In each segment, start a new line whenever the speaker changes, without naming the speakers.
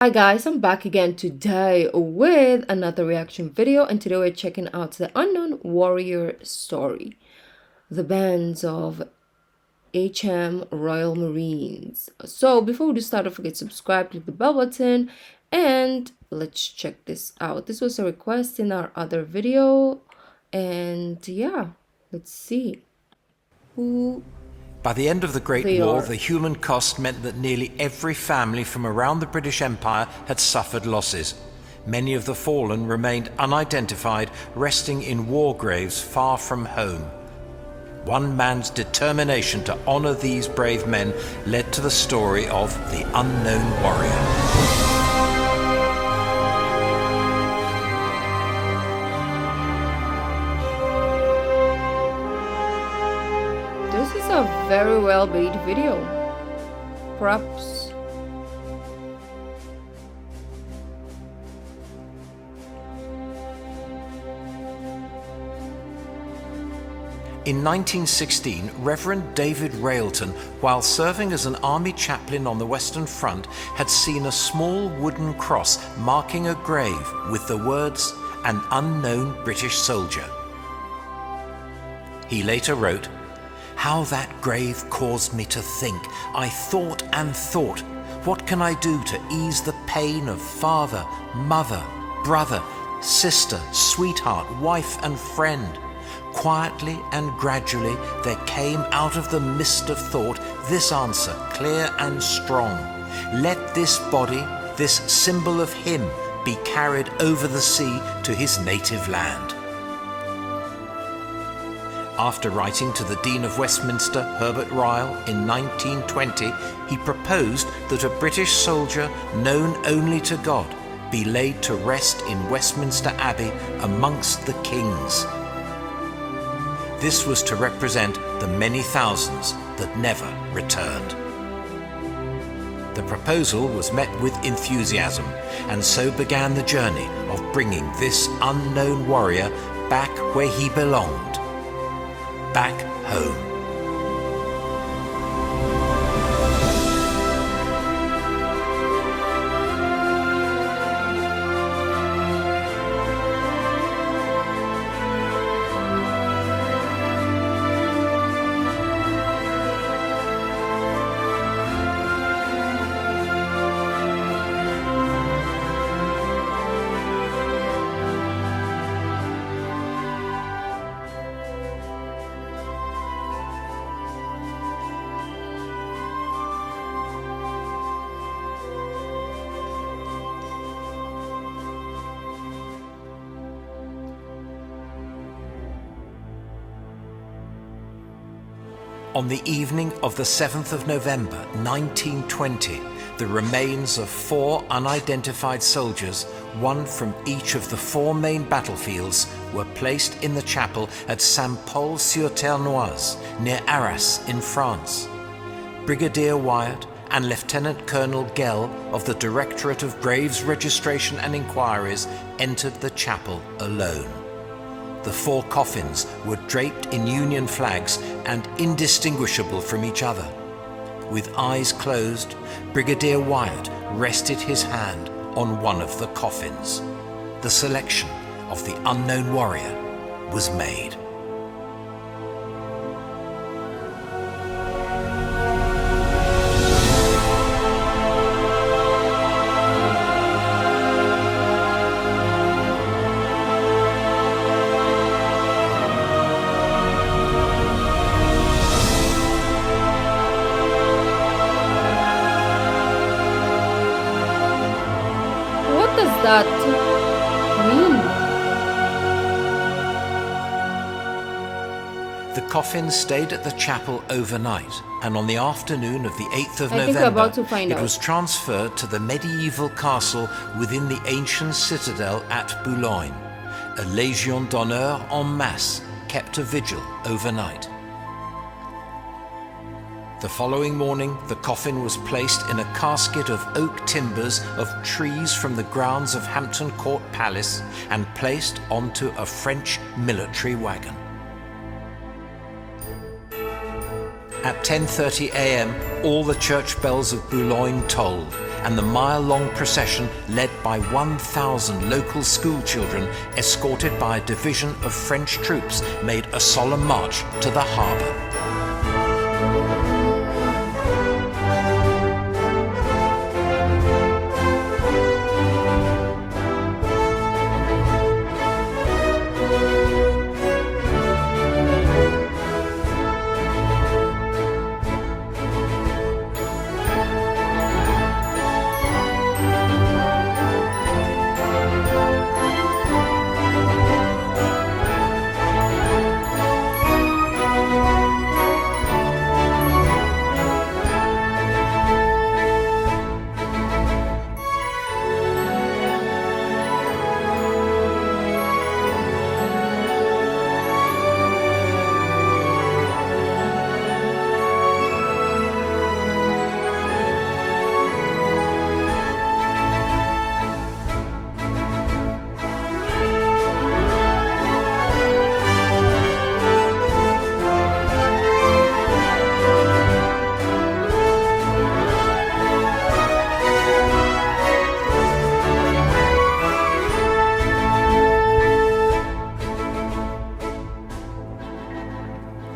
Hi guys, I'm back again today with another reaction video, and today we're checking out the Unknown Warrior story, the bands of HM Royal Marines. So before we do start, don't forget to subscribe, click the bell button, and let's check this out. This was a request in our other video, and yeah, let's see who.
By the end of the Great War, the human cost meant that nearly every family from around the British Empire had suffered losses. Many of the fallen remained unidentified, resting in war graves far from home. One man's determination to honor these brave men led to the story of the Unknown Warrior.
This is a very well made video. Props.
In 1916, Reverend David Railton, while serving as an army chaplain on the Western Front, had seen a small wooden cross marking a grave with the words, "An unknown British soldier." He later wrote, "How that grave caused me to think. I thought and thought, what can I do to ease the pain of father, mother, brother, sister, sweetheart, wife and friend? Quietly and gradually there came out of the mist of thought this answer, clear and strong. Let this body, this symbol of him, be carried over the sea to his native land." After writing to the Dean of Westminster, Herbert Ryle, in 1920, he proposed that a British soldier known only to God be laid to rest in Westminster Abbey amongst the kings. This was to represent the many thousands that never returned. The proposal was met with enthusiasm, and so began the journey of bringing this unknown warrior back where he belonged. Back home. On the evening of the 7th of November 1920, the remains of 4 unidentified soldiers, one from each of the 4 main battlefields, were placed in the chapel at Saint-Paul-sur-Ternoise, near Arras in France. Brigadier Wyatt and Lieutenant Colonel Gell of the Directorate of Graves Registration and Inquiries entered the chapel alone. The 4 coffins were draped in Union flags and indistinguishable from each other. With eyes closed, Brigadier Wyatt rested his hand on one of the coffins. The selection of the unknown warrior was made.
What does that mean?
The coffin stayed at the chapel overnight, and on the afternoon of the 8th of
I think we're
November,
about to find
it
out.
was transferred to the medieval castle within the ancient citadel at Boulogne. A Légion d'honneur en masse kept a vigil overnight. The following morning, the coffin was placed in a casket of oak timbers of trees from the grounds of Hampton Court Palace and placed onto a French military wagon. At 10:30 a.m., all the church bells of Boulogne tolled, and the mile-long procession, led by 1,000 local school children, escorted by a division of French troops, made a solemn march to the harbour.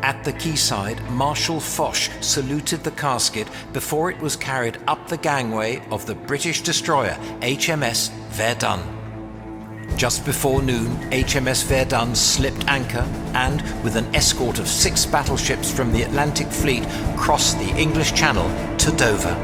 At the quayside, Marshal Foch saluted the casket before it was carried up the gangway of the British destroyer HMS Verdun. Just before noon, HMS Verdun slipped anchor and, with an escort of 6 battleships from the Atlantic Fleet, crossed the English Channel to Dover.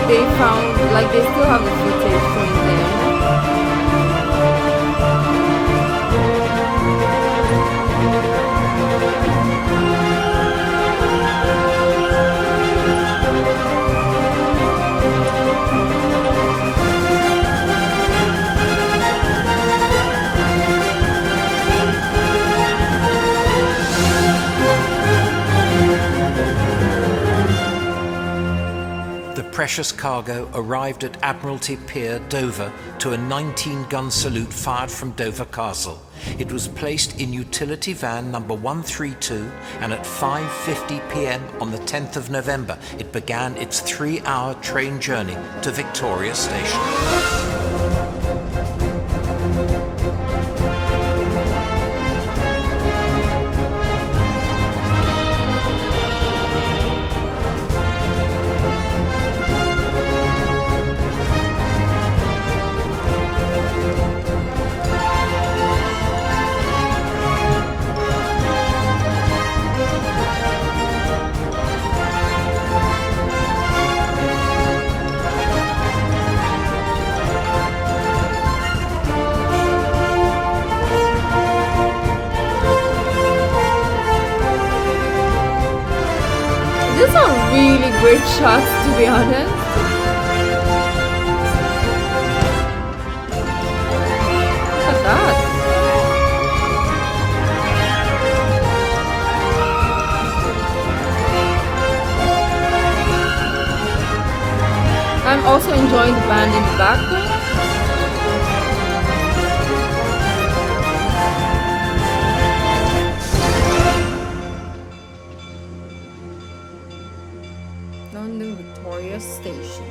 They found, like, they still have the footage from them.
Precious cargo arrived at Admiralty Pier, Dover, to a 19-gun salute fired from Dover Castle. It was placed in utility van number 132, and at 5:50 p.m. on the 10th of November, it began its 3-hour train journey to Victoria Station.
These are really great shots, to be honest. Look at that. I'm also enjoying the band in the background. Victoria Station.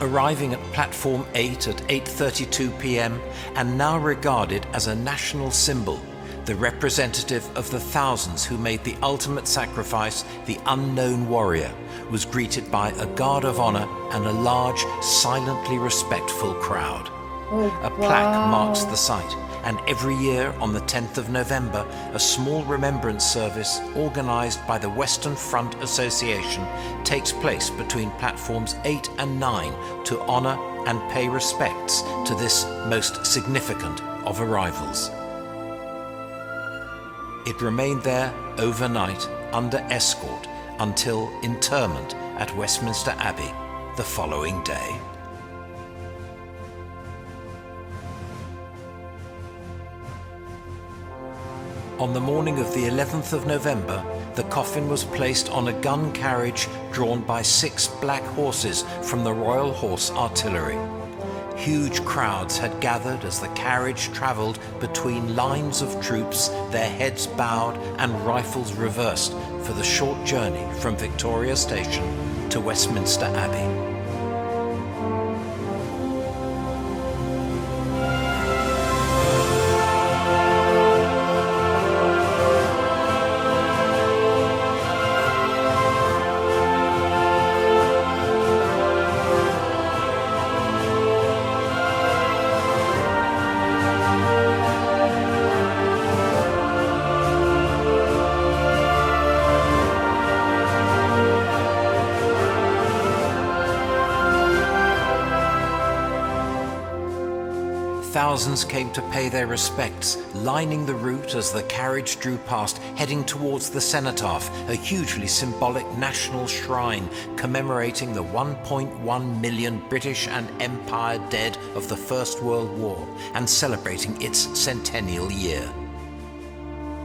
Arriving at platform 8 at 8:32 p.m. and now regarded as a national symbol, the representative of the thousands who made the ultimate sacrifice, the unknown warrior, was greeted by a guard of honor and a large, silently respectful crowd. A plaque marks the site, and every year on the 10th of November, a small remembrance service organized by the Western Front Association takes place between platforms 8 and 9 to honor and pay respects to this most significant of arrivals. It remained there overnight under escort until interment at Westminster Abbey the following day. On the morning of the 11th of November, the coffin was placed on a gun carriage drawn by 6 black horses from the Royal Horse Artillery. Huge crowds had gathered as the carriage travelled between lines of troops, their heads bowed and rifles reversed, for the short journey from Victoria Station to Westminster Abbey. Thousands came to pay their respects, lining the route as the carriage drew past, heading towards the cenotaph, a hugely symbolic national shrine commemorating the 1.1 million British and Empire dead of the First World War and celebrating its centennial year.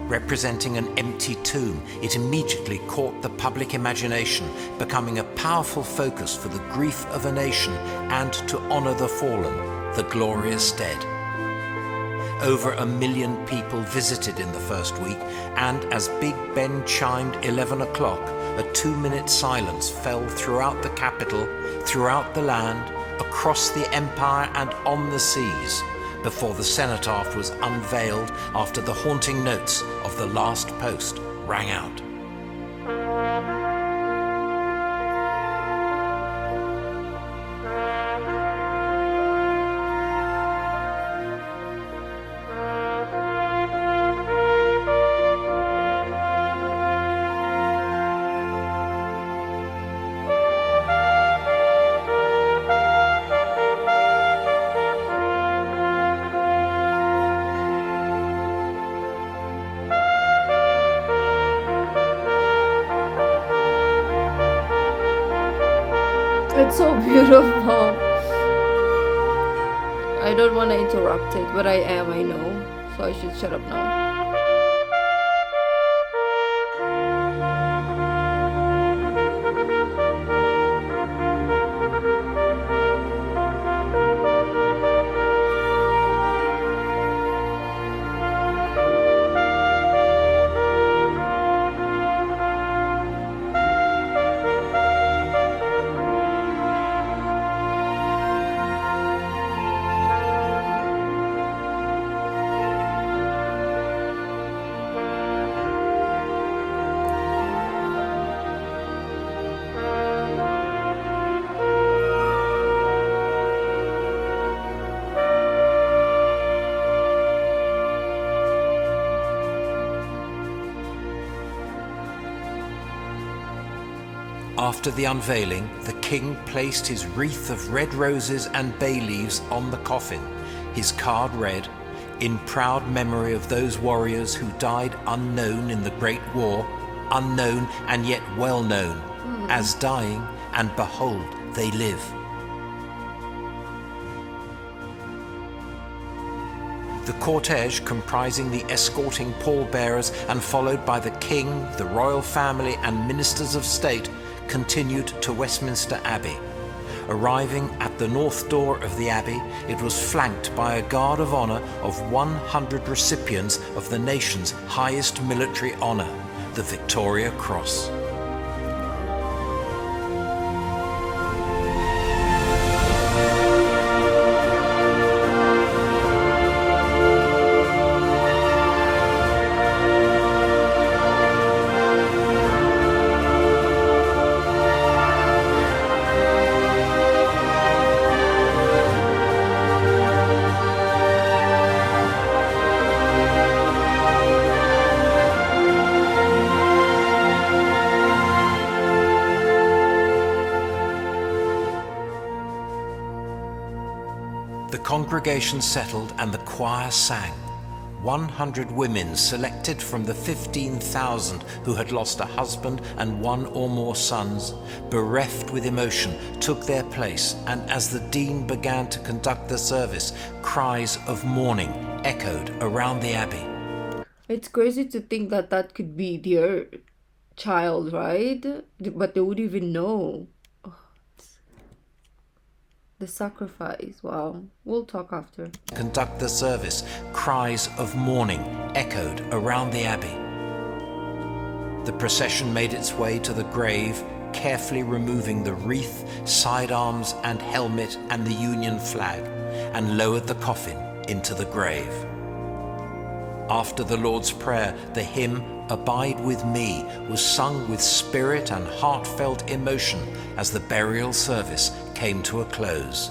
Representing an empty tomb, it immediately caught the public imagination, becoming a powerful focus for the grief of a nation and to honor the fallen, the glorious dead. Over 1 million people visited in the first week, and as Big Ben chimed 11 o'clock, a 2-minute silence fell throughout the capital, throughout the land, across the empire and on the seas, before the cenotaph was unveiled after the haunting notes of the last post rang out.
It's so beautiful. I don't want to interrupt it, but I am, I know. So I should shut up now. After the unveiling, the king placed his wreath of red roses and bay leaves on the coffin. His card read, "In proud memory of those warriors who died unknown in the Great War, unknown and yet well known, as dying, and behold, they live." The cortege, comprising the escorting pallbearers and followed by the king, the royal family and ministers of state, continued to Westminster Abbey. Arriving at the north door of the Abbey, it was flanked by a guard of honor of 100 recipients of the nation's highest military honor, the Victoria Cross.
congregation settled and the choir sang. 100 women selected from the 15,000 who had lost a husband and one or more sons, bereft with emotion, took their place, and as the dean began to conduct the service, cries of mourning echoed around the abbey.
It's crazy to think that that could be their child, right? But they would even know. The sacrifice, wow. We'll talk after.
Conduct the service, cries of mourning echoed around the abbey. The procession made its way to the grave, carefully removing the wreath, sidearms and helmet and the Union flag, and lowered the coffin into the grave. After the Lord's Prayer, the hymn "Abide with Me" was sung with spirit and heartfelt emotion as the burial service came to a close.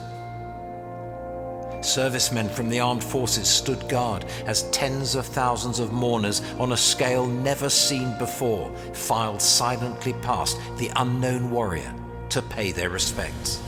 Servicemen from the armed forces stood guard as tens of thousands of mourners on a scale never seen before filed silently past the unknown warrior to pay their respects.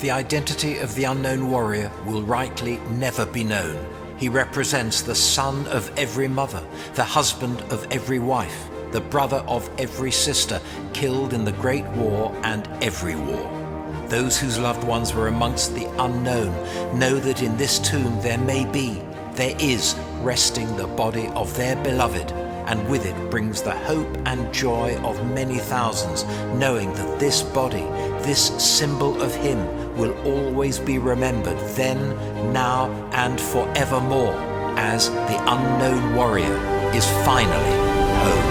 The identity of the unknown warrior will rightly never be known. He represents the son of every mother, the husband of every wife, the brother of every sister killed in the Great War and every war. Those whose loved ones were amongst the unknown know that in this tomb there is resting the body of their beloved, and with it brings the hope and joy of many thousands, knowing that this body, this symbol of him, will always be remembered then, now, and forevermore, as the unknown warrior is finally home.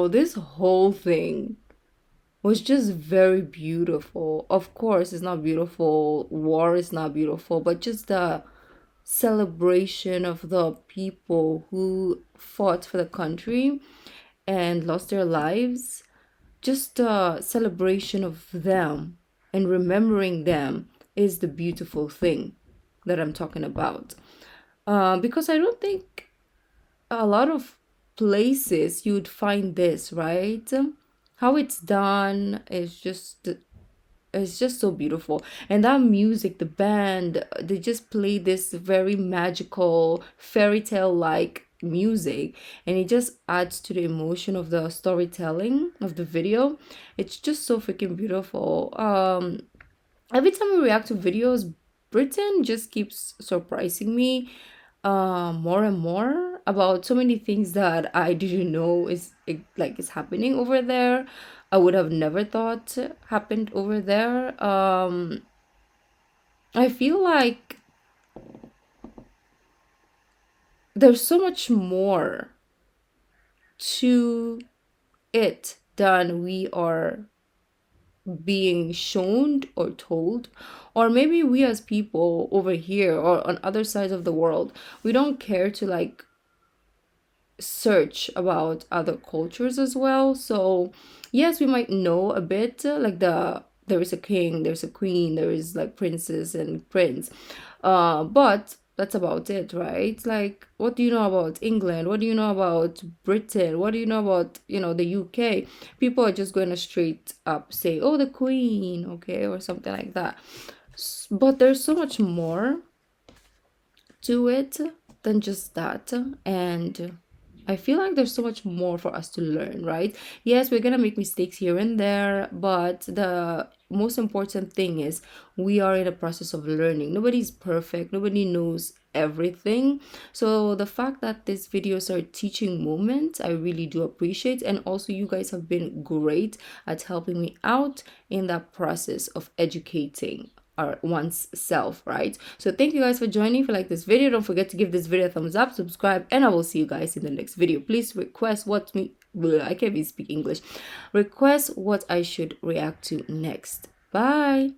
So this whole thing was just very beautiful. Of course, it's not beautiful. War is not beautiful, but just the celebration of the people who fought for the country and lost their lives, just a celebration of them and remembering them is the beautiful thing that I'm talking about. Because I don't think a lot of places you'd find this, right? How it's done is just it's just so beautiful. And that music, the band, they just play this very magical fairy tale like music, and it just adds to the emotion of the storytelling of the video. It's just so freaking beautiful. Every time we react to videos, Britain just keeps surprising me more and more about so many things that I didn't know is happening over there. I would have never thought happened over there. I feel like there's so much more to it than we are being shown or told, or maybe we as people over here or on other sides of the world, we don't care to like search about other cultures as well. So yes, we might know a bit, like there is a king, there's a queen, there is like princess and prince, but that's about it, right? Like, what do you know about England? What do you know about Britain? What do you know about, the UK? People are just going to straight up say, oh, the queen, okay, or something like that. But there's so much more to it than just that. And I feel like there's so much more for us to learn, right? Yes, we're gonna make mistakes here and there, but the most important thing is we are in a process of learning. Nobody's perfect, nobody knows everything. So the fact that these videos are teaching moments, I really do appreciate. And also, you guys have been great at helping me out in that process of educating or one's self, right? So thank you guys for joining. If you like this video, don't forget to give this video a thumbs up, subscribe, and I will see you guys in the next video. Please request I can't even speak English. Request what I should react to next. Bye.